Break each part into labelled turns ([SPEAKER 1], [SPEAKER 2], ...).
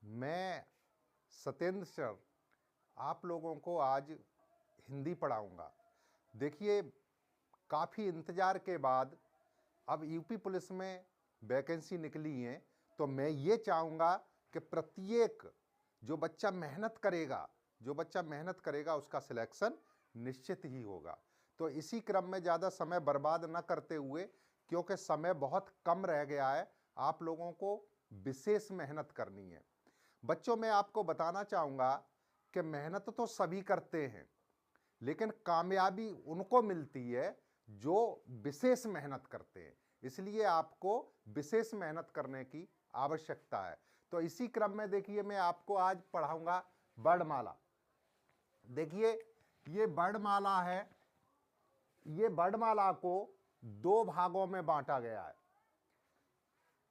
[SPEAKER 1] मैं सत्येंद्र सर आप लोगों को आज हिंदी पढ़ाऊंगा। देखिए, काफ़ी इंतज़ार के बाद अब यूपी पुलिस में वैकेंसी निकली है, तो मैं ये चाहूँगा कि प्रत्येक जो बच्चा मेहनत करेगा उसका सिलेक्शन निश्चित ही होगा। तो इसी क्रम में ज़्यादा समय बर्बाद न करते हुए, क्योंकि समय बहुत कम रह गया है, आप लोगों को विशेष मेहनत करनी है। बच्चों, मैं आपको बताना चाहूँगा कि मेहनत तो सभी करते हैं, लेकिन कामयाबी उनको मिलती है जो विशेष मेहनत करते हैं। इसलिए आपको विशेष मेहनत करने की आवश्यकता है। तो इसी क्रम में देखिए, मैं आपको आज पढ़ाऊंगा वर्णमाला। देखिए, ये वर्णमाला है। ये वर्णमाला को दो भागों में बांटा गया है,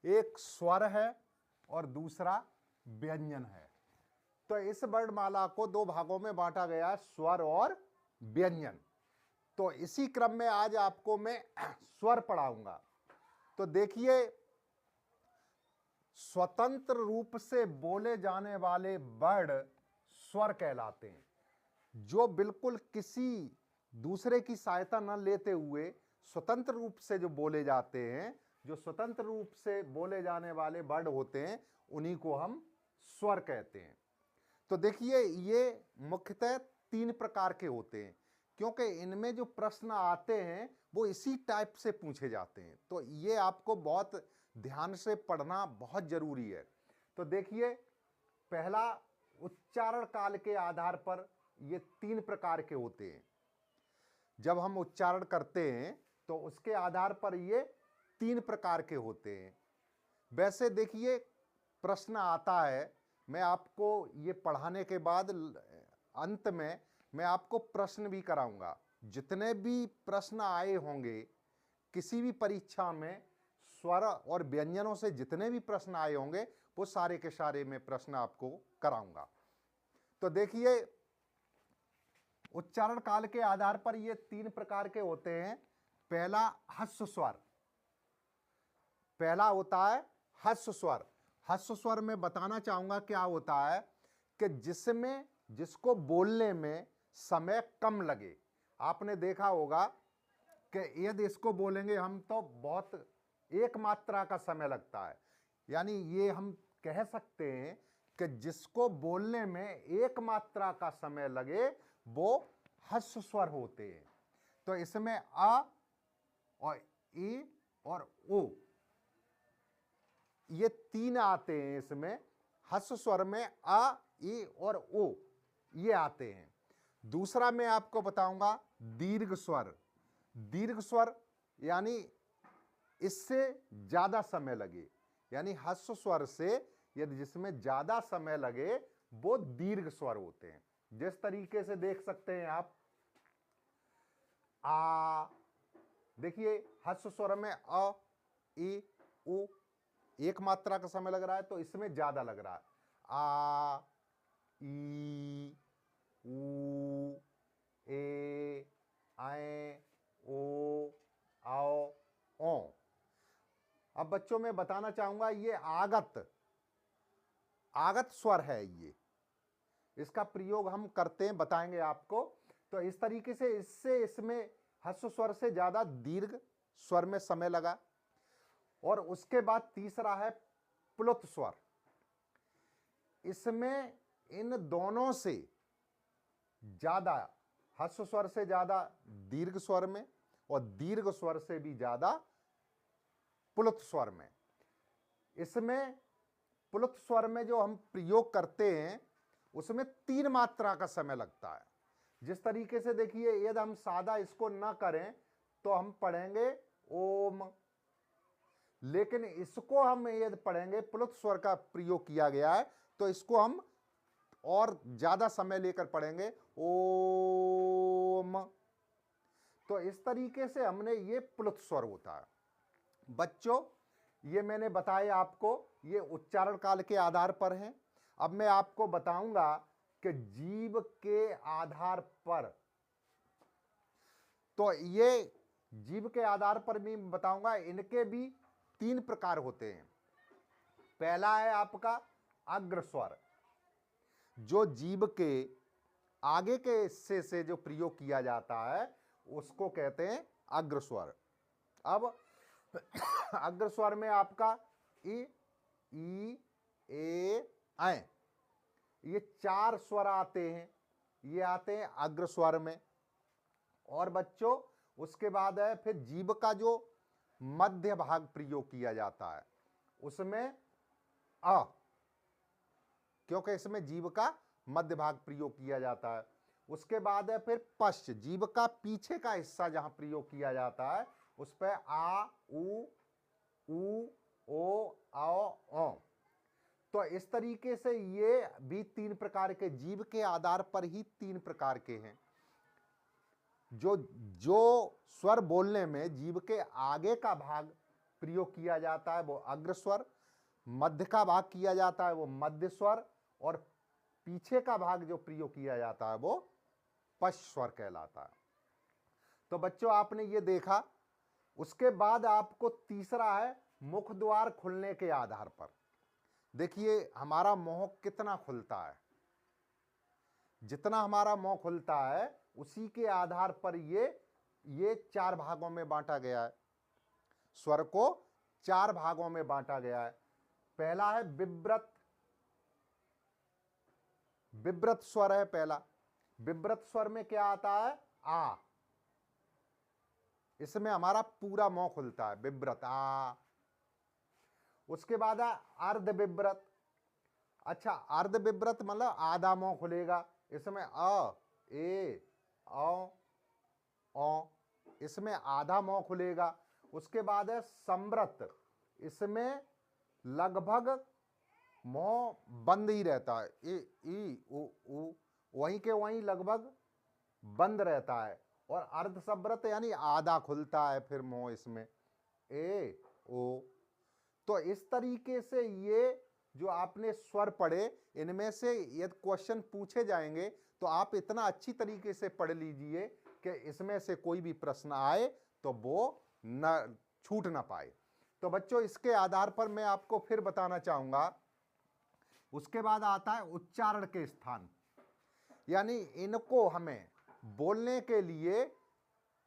[SPEAKER 1] एक स्वर है और दूसरा व्यंजन है। तो इस वर्णमाला को दो भागों में बांटा गया है, स्वर और व्यंजन। तो इसी क्रम में आज आपको मैं स्वर पढ़ाऊंगा। तो देखिए, स्वतंत्र रूप से बोले जाने वाले वर्ड स्वर कहलाते हैं। जो बिल्कुल किसी दूसरे की सहायता न लेते हुए स्वतंत्र रूप से जो बोले जाते हैं, जो स्वतंत्र रूप से बोले जाने वाले वर्ड होते हैं, उन्हीं को हम स्वर कहते हैं। तो देखिए, ये मुख्यतः तीन प्रकार के होते हैं, क्योंकि इनमें जो प्रश्न आते हैं वो इसी टाइप से पूछे जाते हैं। तो ये आपको बहुत ध्यान से पढ़ना बहुत जरूरी है। तो देखिए, पहला, उच्चारण काल के आधार पर ये तीन प्रकार के होते हैं। जब हम उच्चारण करते हैं तो उसके आधार पर ये तीन प्रकार के होते हैं। वैसे देखिए, प्रश्न आता है, मैं आपको ये पढ़ाने के बाद अंत में मैं आपको प्रश्न भी कराऊंगा। जितने भी प्रश्न आए होंगे किसी भी परीक्षा में, स्वर और व्यंजनों से जितने भी प्रश्न आए होंगे, वो सारे के सारे मैं प्रश्न आपको कराऊंगा। तो देखिए, उच्चारण काल के आधार पर ये तीन प्रकार के होते हैं। पहला, ह्रस्व स्वर। पहला होता है ह्रस्व स्वर। ह्रस्व स्वर में बताना चाहूंगा क्या होता है कि जिसको बोलने में समय कम लगे। आपने देखा होगा कि यदि इसको बोलेंगे हम तो बहुत एक मात्रा का समय लगता है। यानी ये हम कह सकते हैं कि जिसको बोलने में एक मात्रा का समय लगे वो ह्रस्व स्वर होते हैं। तो इसमें अ और ए और ओ, ये तीन आते हैं। इसमें ह्रस्व स्वर में अ, ए और ओ ये आते हैं। दूसरा मैं आपको बताऊंगा दीर्घ स्वर। दीर्घ स्वर यानी इससे ज्यादा समय लगे, यानी ह्रस्व स्वर से यदि जिसमें ज्यादा समय लगे वो दीर्घ स्वर होते हैं। जिस तरीके से देख सकते हैं आप, आ, देखिए ह्रस्व स्वर में अ, ए, ओ एक मात्रा का समय लग रहा है, तो इसमें ज्यादा लग रहा है। आ, ई, ऊ, ए, आए, ओ, आओ, ओ। अब बच्चों में बताना चाहूंगा, ये आगत स्वर है। ये इसका प्रयोग हम करते हैं, बताएंगे आपको। तो इस तरीके से इसमें ह्रस्व स्वर से ज्यादा दीर्घ स्वर में समय लगा। और उसके बाद तीसरा है प्लुत स्वर। इसमें इन दोनों से ज्यादा, ह्रस्व स्वर से ज्यादा दीर्घ स्वर में और दीर्घ स्वर से भी ज्यादा प्लुत स्वर में। इसमें प्लुत स्वर में जो हम प्रयोग करते हैं उसमें तीन मात्रा का समय लगता है। जिस तरीके से देखिए, यदि हम सादा इसको ना करें तो हम पढ़ेंगे ओम, लेकिन इसको हम यदि पढ़ेंगे, प्लुत स्वर का प्रयोग किया गया है, तो इसको हम और ज्यादा समय लेकर पढ़ेंगे ओम। तो इस तरीके से हमने ये प्लुत स्वर होता है। बच्चों, ये मैंने बताया आपको, ये उच्चारण काल के आधार पर है। अब मैं आपको बताऊंगा कि जीव के आधार पर, तो ये जीव के आधार पर भी बताऊंगा। इनके भी तीन प्रकार होते हैं। पहला है आपका अग्रस्वर। जो जीभ के आगे के हिस्से से जो प्रयोग किया जाता है उसको कहते हैं अग्रस्वर। अब अग्रस्वर में आपका ई, ई, ए, ऐ, ये 4 स्वर आते हैं, ये आते हैं अग्रस्वर में। और बच्चों उसके बाद है फिर जीभ का जो मध्य भाग प्रयोग किया जाता है उसमें अ, क्योंकि इसमें जीभ का मध्य भाग प्रयोग किया जाता है। उसके बाद है फिर पश्च, जीभ का पीछे का हिस्सा जहां प्रयोग किया जाता है उस पर आ, उ, ओ, औ। तो इस तरीके से ये भी 3 प्रकार के, जीभ के आधार पर ही 3 प्रकार के हैं। जो स्वर बोलने में जीभ के आगे का भाग प्रयोग किया जाता है वो अग्रस्वर, मध्य का भाग किया जाता है वो मध्य स्वर, और पीछे का भाग जो प्रयोग किया जाता है वो पश्च स्वर कहलाता है। तो बच्चों आपने ये देखा। उसके बाद आपको तीसरा है मुख द्वार खुलने के आधार पर। देखिए हमारा मुंह कितना खुलता है, जितना हमारा मुंह खुलता है उसी के आधार पर ये 4 भागों में बांटा गया है। स्वर को 4 भागों में बांटा गया है। पहला है विव्रत, विव्रत स्वर है पहला। विव्रत स्वर में क्या आता है? आ। इसमें हमारा पूरा मुंह खुलता है, विव्रत आ। उसके बाद है अर्ध विव्रत। अच्छा, अर्ध विव्रत मतलब आधा मुंह खुलेगा, इसमें अ, ए, औ, इसमें आधा मुंह खुलेगा। उसके बाद है संवृत, इसमें लगभग मुंह बंद ही रहता है, ई, उ, वहीं के वहीं लगभग बंद रहता है। और अर्ध संवृत यानी आधा खुलता है फिर मुंह, इसमें ए, ओ। तो इस तरीके से ये जो आपने स्वर पढ़े, इनमें से यदि क्वेश्चन पूछे जाएंगे तो आप इतना अच्छी तरीके से पढ़ लीजिए कि इसमें से कोई भी प्रश्न आए तो वो न छूट ना पाए। तो बच्चों इसके आधार पर मैं आपको फिर बताना चाहूंगा। उसके बाद आता है उच्चारण के स्थान, यानी इनको हमें बोलने के लिए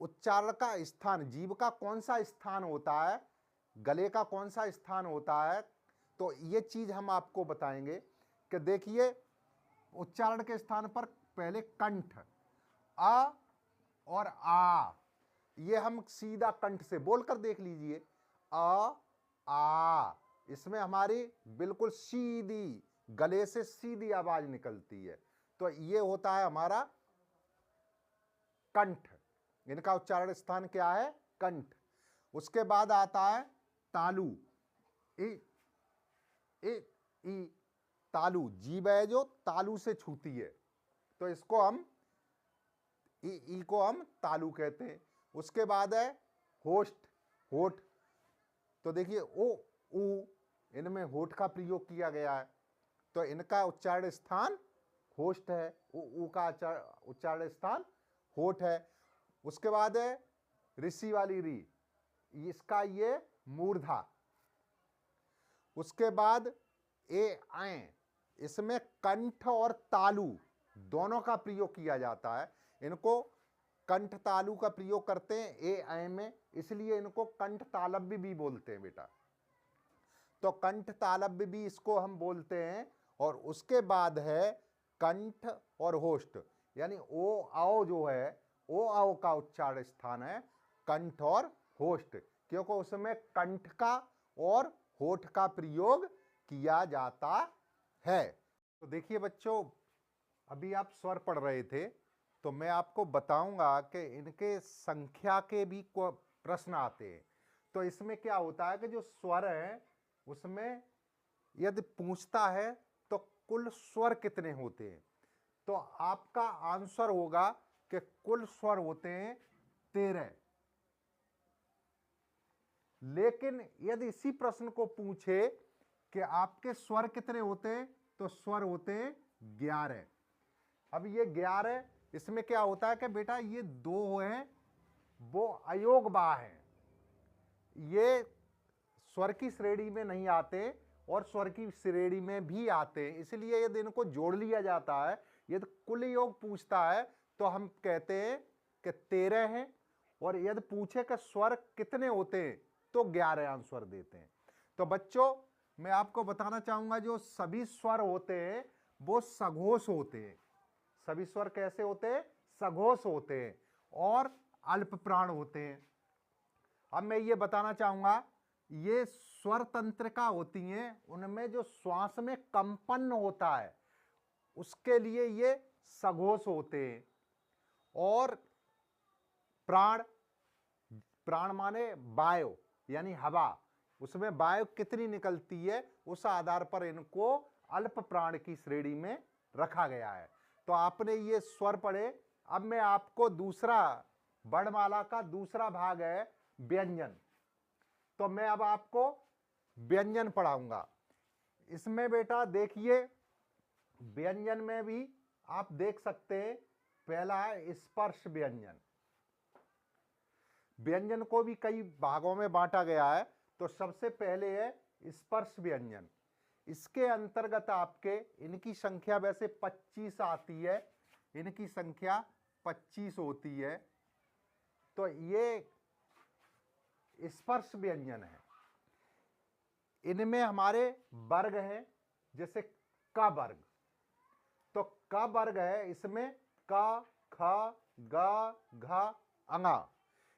[SPEAKER 1] उच्चारण का स्थान, जीभ का कौन सा स्थान होता है, गले का कौन सा स्थान होता है, तो ये चीज हम आपको बताएंगे। कि देखिए उच्चारण के स्थान पर पहले कंठ, अ और आ, ये हम सीधा कंठ से बोलकर देख लीजिए, अ, आ। इसमें हमारी बिल्कुल सीधी, गले से सीधी आवाज निकलती है। तो ये होता है हमारा कंठ, इनका उच्चारण स्थान क्या है? कंठ। उसके बाद आता है तालु, ई, ई, तालु, जीभ है जो तालु से छूती है, तो इसको हम ई को हम तालु कहते हैं। उसके बाद है होष्ठ, होठ। तो देखिए ओ, उ, इनमें होठ का प्रयोग किया गया है, तो इनका उच्चारण स्थान होष्ठ है, उ का उच्चारण स्थान होठ है। उसके बाद है ऋषि वाली री, इसका ये मूर्धा। उसके बाद ए, ऐ, इसमें कंठ और तालु दोनों का प्रयोग किया जाता है। इनको कंठ तालु का प्रयोग करते हैं ए, ऐ में, इसलिए इनको कंठ तालव्य भी बोलते हैं बेटा। तो कंठ तालव्य भी इसको हम बोलते हैं। और उसके बाद है कंठ और होष्ठ, यानी ओ, आओ जो है, ओ, आओ का उच्चारण स्थान है कंठ और होष्ठ, क्योंकि उसमें कंठ का और होठ का प्रयोग किया जाता है। तो देखिए बच्चों, अभी आप स्वर पढ़ रहे थे तो मैं आपको बताऊंगा कि इनके संख्या के भी प्रश्न आते हैं। तो इसमें क्या होता है कि जो स्वर है उसमें यदि पूछता है तो कुल स्वर कितने होते हैं, तो आपका आंसर होगा कि कुल स्वर होते हैं 13। लेकिन यदि इसी प्रश्न को पूछे कि आपके स्वर कितने होते हैं, तो स्वर होते हैं 11। अब ये 11, इसमें क्या होता है कि बेटा ये 2 हैं वो अयोग बा हैं, ये स्वर की श्रेणी में नहीं आते और स्वर की श्रेणी में भी आते हैं, इसलिए यदि इनको जोड़ लिया जाता है, यदि कुल योग पूछता है तो हम कहते हैं कि 13 हैं, और यदि पूछे कि स्वर कितने होते हैं तो 11 आंसर देते हैं। तो बच्चों मैं आपको बताना चाहूंगा जो सभी स्वर होते हैं वो सघोष होते हैं। सभी स्वर कैसे होते हैं? सघोष होते हैं और अल्प प्राण होते हैं। अब मैं ये बताना चाहूंगा ये स्वर तंत्रिका होती हैं, उनमें जो श्वास में कंपन होता है उसके लिए ये सघोष होते हैं। और प्राण, प्राण माने वायु यानी हवा, उसमें वायु कितनी निकलती है उस आधार पर इनको अल्प प्राण की श्रेणी में रखा गया है। तो आपने ये स्वर पढ़े। अब मैं आपको दूसरा वर्णमाला का दूसरा भाग है व्यंजन, तो मैं अब आपको व्यंजन पढ़ाऊंगा। इसमें बेटा देखिए व्यंजन में भी आप देख सकते हैं, पहला है स्पर्श व्यंजन। व्यंजन को भी कई भागों में बांटा गया है, तो सबसे पहले है स्पर्श व्यंजन। इसके अंतर्गत आपके इनकी संख्या वैसे 25 आती है, इनकी संख्या 25 होती है। तो ये स्पर्श व्यंजन है। इनमें हमारे वर्ग हैं, जैसे क वर्ग, तो क वर्ग है, इसमें क ख ग घ अंगा,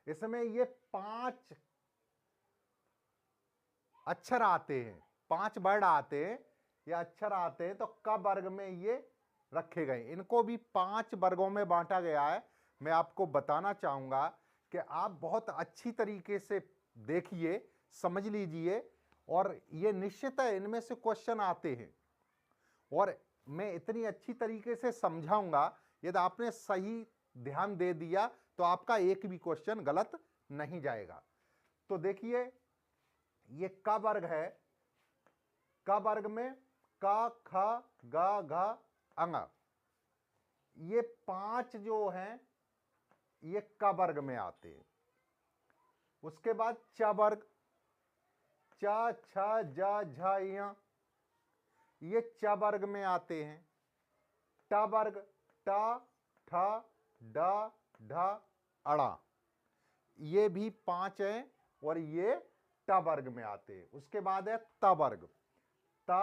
[SPEAKER 1] इसमें ये 5 अक्षर आते हैं, 5 वर्ड आते हैं या अक्षर आते हैं, तो क वर्ग में ये रखे गए। इनको भी 5 वर्गों में बांटा गया है। मैं आपको बताना चाहूंगा कि आप बहुत अच्छी तरीके से देखिए, समझ लीजिए, और ये निश्चित है इनमें से क्वेश्चन आते हैं, और मैं इतनी अच्छी तरीके से समझाऊंगा, यदि आपने सही ध्यान दे दिया तो आपका एक भी क्वेश्चन गलत नहीं जाएगा। तो देखिए ये क वर्ग है, क वर्ग में क ख ग घ अंग, ये 5 जो हैं ये क वर्ग में आते हैं। उसके बाद च वर्ग, च छ ज झ य, ये च वर्ग में आते हैं। ट वर्ग ट ठ ड ढ अड़ा, ये भी 5 हैं और ये ट वर्ग में आते हैं। उसके बाद है त वर्ग, त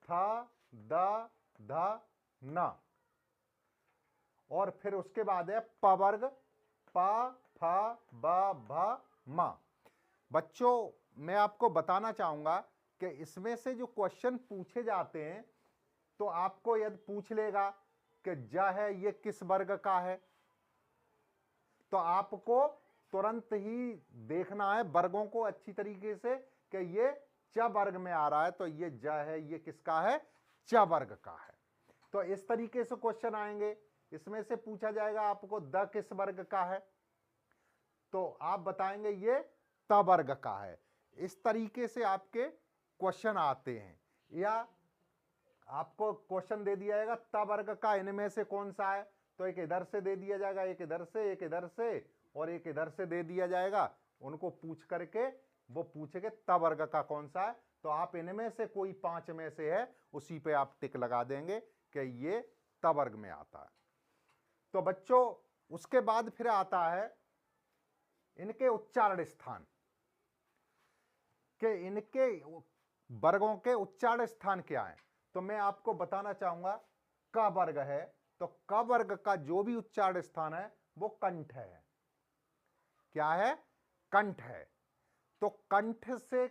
[SPEAKER 1] थ द ध न, और फिर उसके बाद है प वर्ग, प फ ब भ म। बच्चों मैं आपको बताना चाहूंगा कि इसमें से जो क्वेश्चन पूछे जाते हैं, तो आपको यदि पूछ लेगा कि ज है ये किस वर्ग का है, तो आपको तुरंत ही देखना है वर्गों को अच्छी तरीके से कि ये च वर्ग में आ रहा है, तो ये ज है ये किसका है? च वर्ग का है। तो इस तरीके से क्वेश्चन आएंगे। इसमें से पूछा जाएगा आपको द किस वर्ग का है, तो आप बताएंगे ये त वर्ग का है। इस तरीके से आपके क्वेश्चन आते हैं। या आपको क्वेश्चन दे दिया जाएगा त वर्ग का इनमें से कौन सा है, तो एक इधर से दे दिया जाएगा, एक इधर से, एक इधर से और एक इधर से दे दिया जाएगा। उनको पूछ करके वो पूछेंगे त वर्ग का कौन सा है, तो आप इनमें से कोई 5 में से है, उसी पे आप टिक लगा देंगे कि ये त वर्ग में आता है। तो बच्चों उसके बाद फिर आता है इनके उच्चारण स्थान, कि इनके वर्गों के उच्चारण स्थान क्या है। तो मैं आपको बताना चाहूंगा क वर्ग है, तो क वर्ग का जो भी उच्चारण स्थान है वो कंठ है। क्या है? कंठ है। तो कंठ से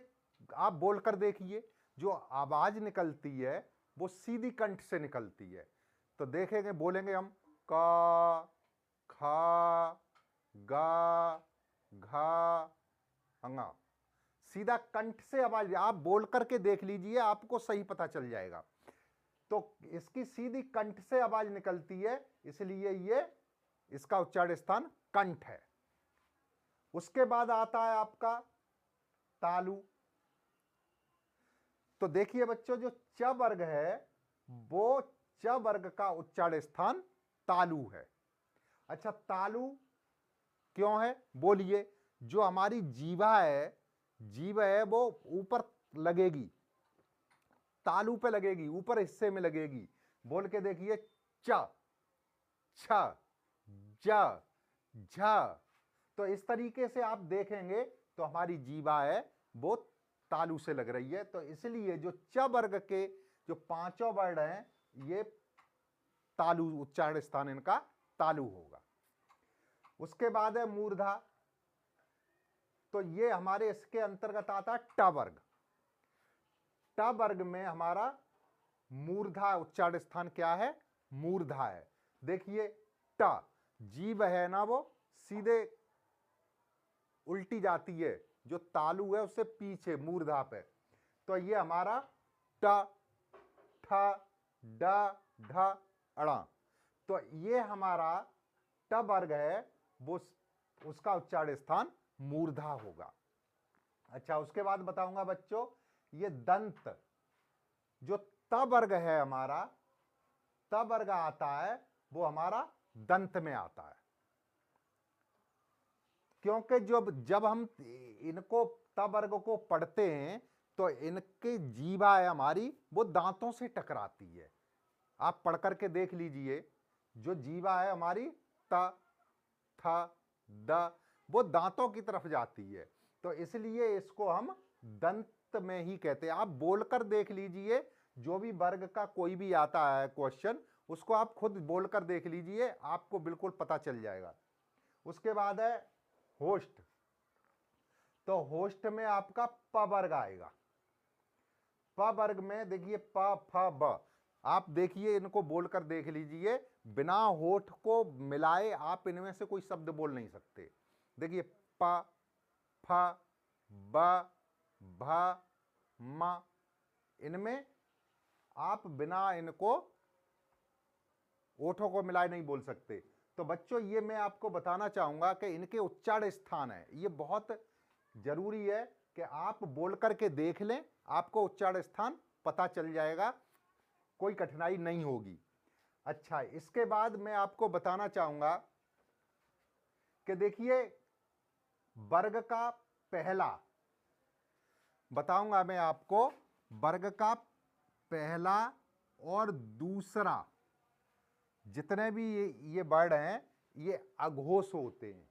[SPEAKER 1] आप बोलकर देखिए, जो आवाज निकलती है वो सीधी कंठ से निकलती है। तो देखेंगे, बोलेंगे हम क ख ग घ अंगा, सीधा कंठ से आवाज। आप बोल करके देख लीजिए, आपको सही पता चल जाएगा। तो इसकी सीधी कंठ से आवाज निकलती है, इसलिए ये इसका उच्चारण स्थान कंठ है। उसके बाद आता है आपका तालु। तो देखिए बच्चों, जो च वर्ग है वो च वर्ग का उच्चारण स्थान तालु है। अच्छा, तालु क्यों है बोलिए? जो हमारी जीवा है, जीव है वो ऊपर लगेगी, तालू पे लगेगी, ऊपर हिस्से में लगेगी। बोल के देखिए, च, छ, ज, झ। तो इस तरीके से आप देखेंगे तो हमारी जीवा है वो तालू से लग रही है। तो इसलिए जो च वर्ग के जो पांचों वर्ण हैं ये तालु, उच्चारण स्थान इनका तालु होगा। उसके बाद है मूर्धा। तो ये हमारे इसके अंतर्गत आता है ट वर्ग। ट वर्ग में हमारा मूर्धा उच्चारण स्थान क्या है? मूर्धा है। देखिए ट, जीभ है ना वो सीधे उल्टी जाती है, जो तालु है उससे पीछे मूर्धा पे। तो ये हमारा ट, ठ, ड, ढ, अड़ा। तो ये हमारा ट वर्ग है वो उसका उच्चारण स्थान मूर्धा होगा। अच्छा, उसके बाद बताऊंगा बच्चों, ये दंत जो त वर्ग है हमारा, त वर्ग आता है वो हमारा दंत में आता है, क्योंकि जब हम इनको त वर्ग को पढ़ते हैं तो इनकी जीवा है हमारी वो दांतों से टकराती है। आप पढ़ करके देख लीजिए, जो जीवा है हमारी त, थ, द, वो दांतों की तरफ जाती है। तो इसलिए इसको हम दंत में ही कहते हैं। आप बोलकर देख लीजिए, जो भी वर्ग का कोई भी आता है क्वेश्चन, उसको आप खुद बोलकर देख लीजिए, आपको बिल्कुल पता चल जाएगा। उसके बाद है होस्ट। तो होस्ट में आपका प वर्ग आएगा। प वर्ग में देखिए प, फ, ब। आप देखिए, इनको बोलकर देख लीजिए, बिना होठ को मिलाए आप इनमें से कोई शब्द बोल नहीं सकते। देखिए प, फ, ब, भ, म, इनमें आप बिना इनको ओठों को मिलाए नहीं बोल सकते। तो बच्चों ये मैं आपको बताना चाहूंगा कि इनके उच्चारण स्थान है, ये बहुत जरूरी है कि आप बोल करके देख लें, आपको उच्चारण स्थान पता चल जाएगा, कोई कठिनाई नहीं होगी। अच्छा, इसके बाद मैं आपको बताना चाहूंगा कि देखिए वर्ग का पहला बताऊंगा मैं आपको, वर्ग का पहला और दूसरा जितने भी ये वर्ण हैं ये अघोष होते हैं।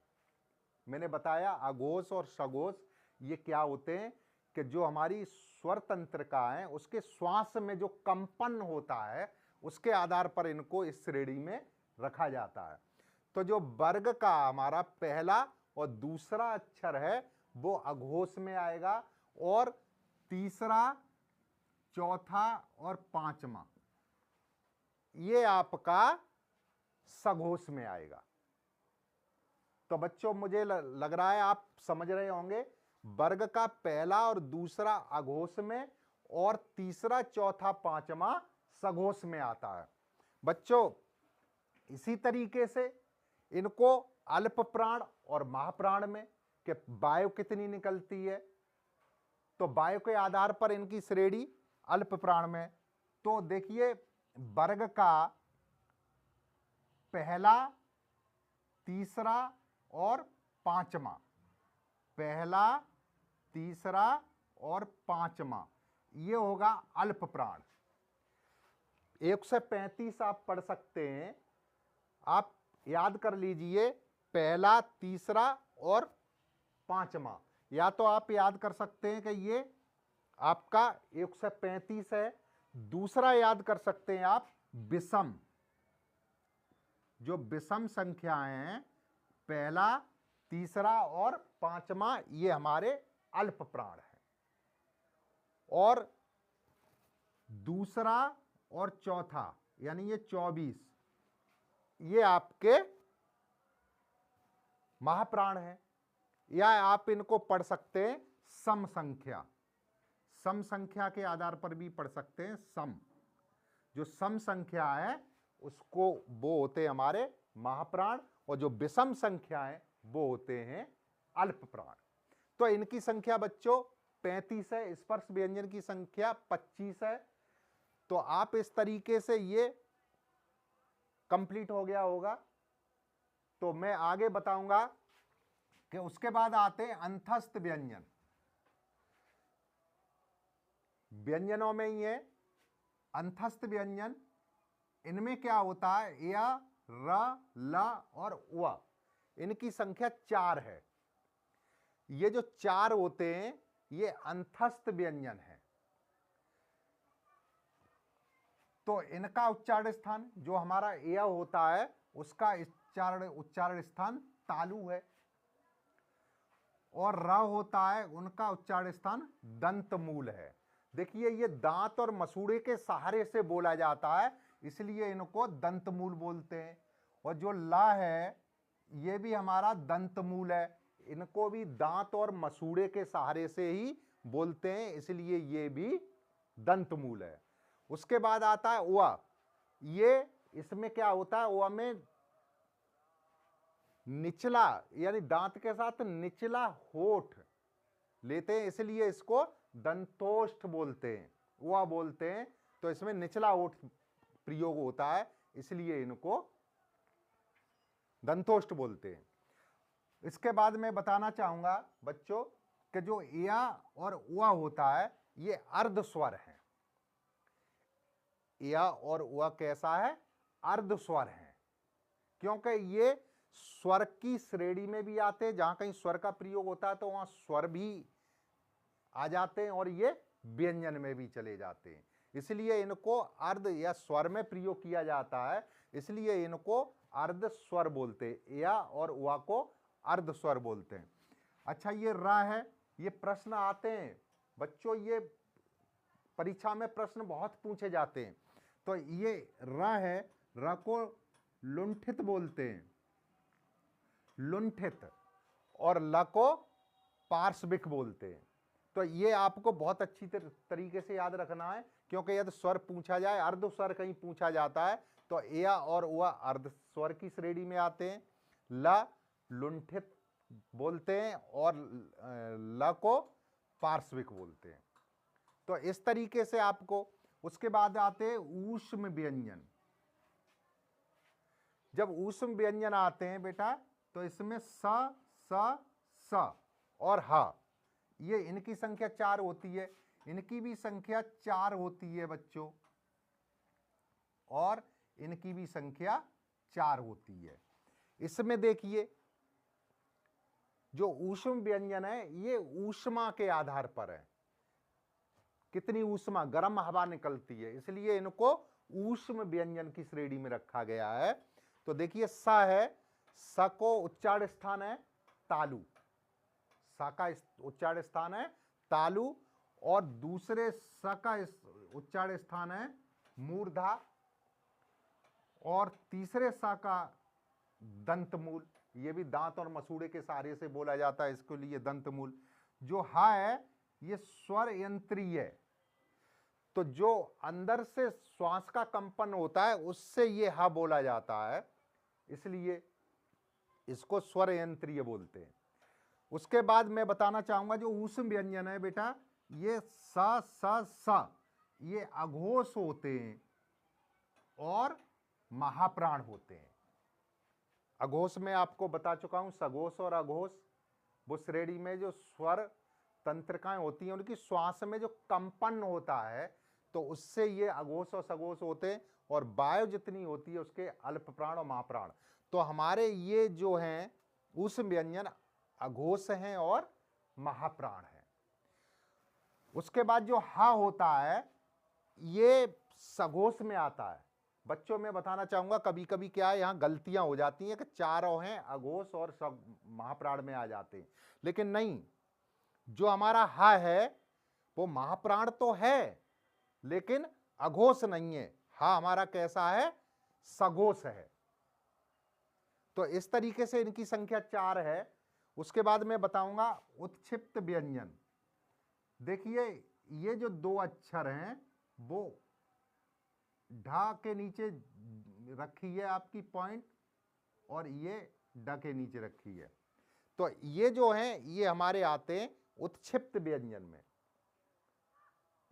[SPEAKER 1] मैंने बताया अघोष और सघोष ये क्या होते हैं कि जो हमारी स्वर तंत्रिका है उसके श्वास में जो कंपन होता है उसके आधार पर इनको इस श्रेणी में रखा जाता है। तो जो वर्ग का हमारा पहला और दूसरा अक्षर है वो अघोष में आएगा, और तीसरा, चौथा और पांचवा ये आपका सघोष में आएगा। तो बच्चों मुझे लग रहा है आप समझ रहे होंगे, वर्ग का पहला और दूसरा अघोष में और तीसरा, चौथा, पांचवा सघोष में आता है। बच्चों इसी तरीके से इनको अल्प प्राण और महाप्राण में कि वायु कितनी निकलती है, तो वायु के आधार पर इनकी श्रेणी अल्प प्राण में। तो देखिए वर्ग का पहला, तीसरा और पांचवा, पहला, तीसरा और पांचवा ये होगा अल्प प्राण। 135 आप पढ़ सकते हैं, आप याद कर लीजिए, पहला, तीसरा और पांचवा, या तो आप याद कर सकते हैं कि ये आपका 135 है। दूसरा याद कर सकते हैं आप विषम, जो विषम संख्याएं हैं, पहला, तीसरा और पांचवा ये हमारे अल्प प्राण है, और दूसरा और चौथा यानी ये 24 ये आपके महाप्राण है। या आप इनको पढ़ सकते हैं सम संख्या, सम संख्या के आधार पर भी पढ़ सकते हैं। सम, जो सम संख्या है उसको वो होते हैं हमारे महाप्राण, और जो विषम संख्या है वो होते हैं अल्प प्राण। तो इनकी संख्या बच्चों 35 है, स्पर्श व्यंजन की संख्या 25 है। तो आप इस तरीके से ये कंप्लीट हो गया होगा। तो मैं आगे बताऊंगा कि उसके बाद आते हैं अंतस्थ व्यंजन। व्यंजनों में ही है अंतस्थ व्यंजन, इनमें क्या होता है, या, र, ल और व, इनकी संख्या 4 है। ये जो 4 होते हैं ये अंतस्थ व्यंजन है। तो इनका उच्चारण स्थान जो हमारा ए होता है उसका उच्चारण स्थान तालु है, और र होता है उनका उच्चारण स्थान दंतमूल है। देखिए ये दांत और मसूड़े के सहारे से बोला जाता है, इसलिए इनको दंतमूल बोलते हैं। और जो ला है ये भी हमारा दंतमूल है, इनको भी दांत और मसूड़े के सहारे से ही बोलते हैं, इसलिए ये भी दंतमूल है। उसके बाद आता है व, ये इसमें क्या होता है, व में निचला यानी दांत के साथ निचला होठ लेते हैं, इसलिए इसको दंतोष्ठ बोलते हैं, व बोलते हैं। तो इसमें निचला होठ प्रयोग होता है, इसलिए इनको दंतोष्ठ बोलते हैं। इसके बाद मैं बताना चाहूंगा बच्चों कि जो या और व होता है ये अर्ध स्वर है। या और व कैसा है, अर्ध स्वर है, क्योंकि ये स्वर की श्रेणी में भी आते हैं, जहां कहीं स्वर का प्रयोग होता है तो वहां स्वर भी आ जाते हैं, और ये व्यंजन में भी चले जाते हैं, इसलिए इनको अर्ध या स्वर में प्रयोग किया जाता है, इसलिए इनको अर्ध स्वर बोलते हैं। या और व को अर्ध स्वर बोलते हैं। अच्छा ये रा है, ये प्रश्न आते हैं बच्चों, ये परीक्षा में प्रश्न बहुत पूछे जाते हैं। तो ये रा है, रा को लुंठित बोलते हैं, लुंठित, और ल को पार्श्विक बोलते हैं। तो ये आपको बहुत अच्छी तरीके से याद रखना है, क्योंकि यदि स्वर पूछा जाए, अर्ध स्वर कहीं पूछा जाता है तो या और व अर्ध स्वर की श्रेणी में आते हैं, ल लुंठित बोलते हैं और ल को पार्श्विक बोलते हैं। तो इस तरीके से आपको, उसके बाद आते हैं ऊष्म व्यंजन। जब ऊष्म व्यंजन आते हैं बेटा तो इसमें स, स, स और ह, ये इनकी संख्या 4 होती है, इनकी भी संख्या 4 होती है बच्चों, और इनकी भी संख्या 4 होती है। इसमें देखिए जो ऊष्म व्यंजन है ये ऊष्मा के आधार पर है, कितनी ऊष्मा, गर्म हवा निकलती है, इसलिए इनको ऊष्म व्यंजन की श्रेणी में रखा गया है। तो देखिए स है, स को उच्चारण स्थान है तालु, स का उच्चारण स्थान है तालु, और दूसरे स का उच्चारण स्थान है मूर्धा, और तीसरे स का दंतमूल, ये भी दांत और मसूड़े के सहारे से बोला जाता है, इसके लिए दंतमूल। जो ह है ये स्वर यंत्रीय है, तो जो अंदर से श्वास का कंपन होता है उससे ये ह बोला जाता है, इसलिए इसको स्वर यंत्रीय बोलते हैं। उसके बाद मैं बताना चाहूंगा जो ऊष्म व्यंजन है बेटा, ये स, स, स, ये अघोष होते हैं और महाप्राण होते हैं। अघोष में आपको बता चुका हूं, सघोष और अघोष, वो श्रेणी में जो स्वर तंत्रिकाएं होती हैं उनकी श्वास में जो कंपन होता है तो उससे ये अघोष और सघोष होते हैं, और वायु जितनी होती है उसके अल्प प्राण और महाप्राण। तो हमारे ये जो हैं ऊष्म व्यंजन अघोष हैं और महाप्राण हैं। उसके बाद जो ह होता है ये सघोष में आता है। बच्चों में बताना चाहूंगा कभी कभी क्या है, यहाँ गलतियां हो जाती हैं कि चारों हैं अघोष और सब महाप्राण में आ जाते हैं, लेकिन नहीं, जो हमारा ह है वो महाप्राण तो है लेकिन अघोष नहीं है, हा हमारा कैसा है, सघोष है। तो इस तरीके से इनकी संख्या 4 है। उसके बाद मैं बताऊंगा उत्क्षिप्त व्यंजन। देखिए ये जो 2 अक्षर हैं वो ढा के नीचे रखी है आपकी पॉइंट, और ये ड के नीचे रखी है, तो ये जो हैं ये हमारे आते हैं उत्क्षिप्त व्यंजन में।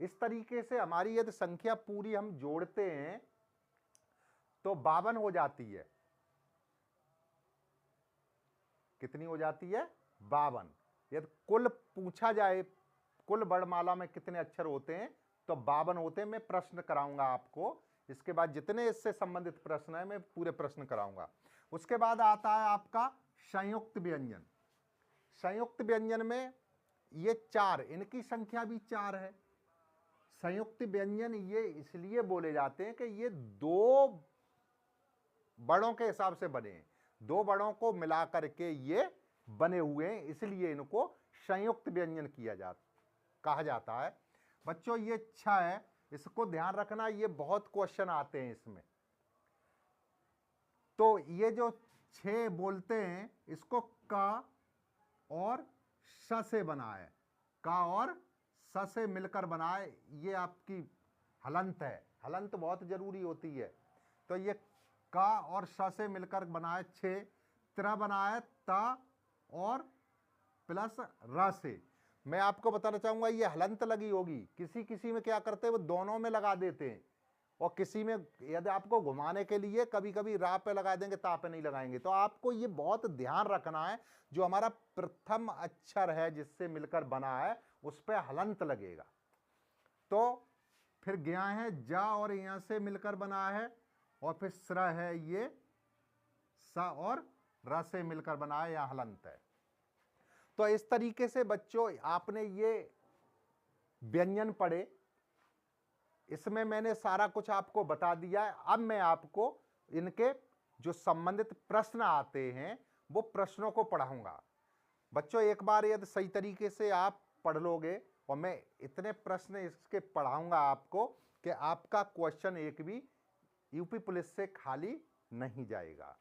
[SPEAKER 1] इस तरीके से हमारी यदि संख्या पूरी हम जोड़ते हैं तो 52 हो जाती है। कितनी हो जाती है, 52। यदि कुल पूछा जाए कुल वर्णमाला में कितने अक्षर होते हैं तो 52 होते हैं। मैं प्रश्न कराऊंगा आपको, इसके बाद जितने इससे संबंधित प्रश्न है मैं पूरे प्रश्न कराऊंगा। उसके बाद आता है आपका संयुक्त व्यंजन। संयुक्त व्यंजन में ये 4, इनकी संख्या भी 4 है। संयुक्त व्यंजन ये इसलिए बोले जाते हैं कि ये 2 बड़ों के हिसाब से बने हैं, 2 बड़ों को मिला करके ये बने हुए हैं, इसलिए इनको संयुक्त व्यंजन कहा जाता है। बच्चों ये 6 है, इसको ध्यान रखना, ये बहुत क्वेश्चन आते हैं इसमें। तो ये जो 6 बोलते हैं इसको का और स से बना है, का और स से मिलकर बना है। ये आपकी हलंत है, हलंत बहुत जरूरी होती है। तो ये का और स से मिलकर बना है 6, त्र बना है ता और प्लस र से। मैं आपको बताना चाहूंगा ये हलंत लगी होगी, किसी किसी में क्या करते हैं वो दोनों में लगा देते हैं, और किसी में यदि आपको घुमाने के लिए कभी कभी रा पे लगा देंगे, ता पे नहीं लगाएंगे। तो आपको ये बहुत ध्यान रखना है, जो हमारा प्रथम अक्षर है जिससे मिलकर बना है उस पे हलंत लगेगा। तो फिर ज्ञा है जा और यहां से मिलकर बना है, और फिर स्र है ये सा और र से मिलकर बना है, यहां हलंत है। तो इस तरीके से बच्चों आपने ये व्यंजन पढ़े, इसमें मैंने सारा कुछ आपको बता दिया है। अब मैं आपको इनके जो संबंधित प्रश्न आते हैं वो प्रश्नों को पढ़ाऊंगा। बच्चों एक बार यदि सही तरीके से आप पढ़ लोगे, और मैं इतने प्रश्न इसके पढ़ाऊंगा आपको कि आपका क्वेश्चन एक भी यूपी पुलिस से खाली नहीं जाएगा।